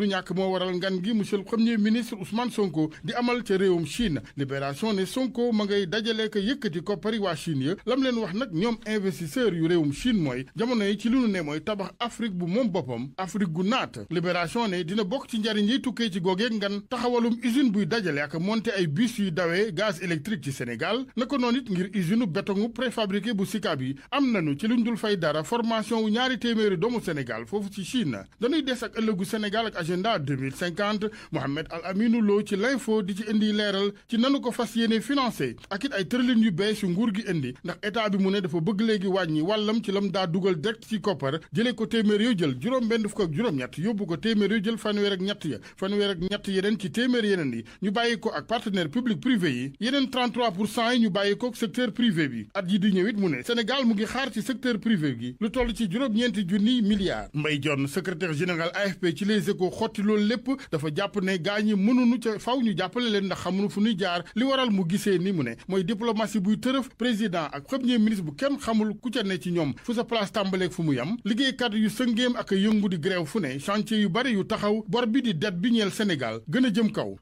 lu ñàkk moo waral ngan gi monsieur le premier ministre Ousmane Sonko di amal ca réewum Chine Libération ne Sonko ma ngay dajale ko yëkkati koppari waa Chine ya lam leen wax nag ñoom investisseur yu réewum Chine mooy jamono yi ci lu nu ne mooy tabax Afrique bu moom boppam Afrique gu naat Libération ne dina bokk ci njariñ yi tukkee ci googeeg ngan taxawalum usine buy dajale ak monter ay bus yuy dawee gaz électrique ci Sénégal naka noonu it ngir usine béton préfabriqué bu Sicap yi am nañu ci luñ dul fay dara formation wu ñaari téeméeri doomu Sénégal foofu ci Chine dañuy des ak ëllëgu Sénégal ak agenda 2050 Mohamed Al Aminou Lo ci l'info di ci indi leeral ci nanu ko fas yéene financé ak it ay tëralin yu bees yu nguur gi indi ndax état bi mu ne dafa bëgg léegi wàññi wàllam ci lam daa dugal direct ci koppar jëlee ko téeméer yoo jël juróom-benn fukk ak juróom-ñett yóbbu ko téeméer yoo jël fanweer ak ñett yeneen ci téeméer yeneen yi ñu bàyyi ko ak partenaire public privé yi yeneen 33% yi ñu bàyyi ko secteur privé bi at yi di ñëw it mu ne Sénégal mu ngi xaar ci secteur privé gi lu toll ci juróom-ñeenti junni milliards Mbaye Dione secrétaire général AFP ci Les Échos xotti loolu lépp dafa jàpp ne gaa ñi mënuñu ca faw ñu jàppale leen ndax xamuñu fu ñuy jaar li waral mu gisee ni mu ne mooy diplomatie buy tërëf président ak premier ministre bu kenn xamul ku ca ne ci ñoom fu sa place tàmbaleeg fu mu yam liggéeykat yu sëngéem ak yëngu di grève fu ne chantier yu bari yu taxaw bor bi di det bi ñeel Sénégal gën a jëm kaw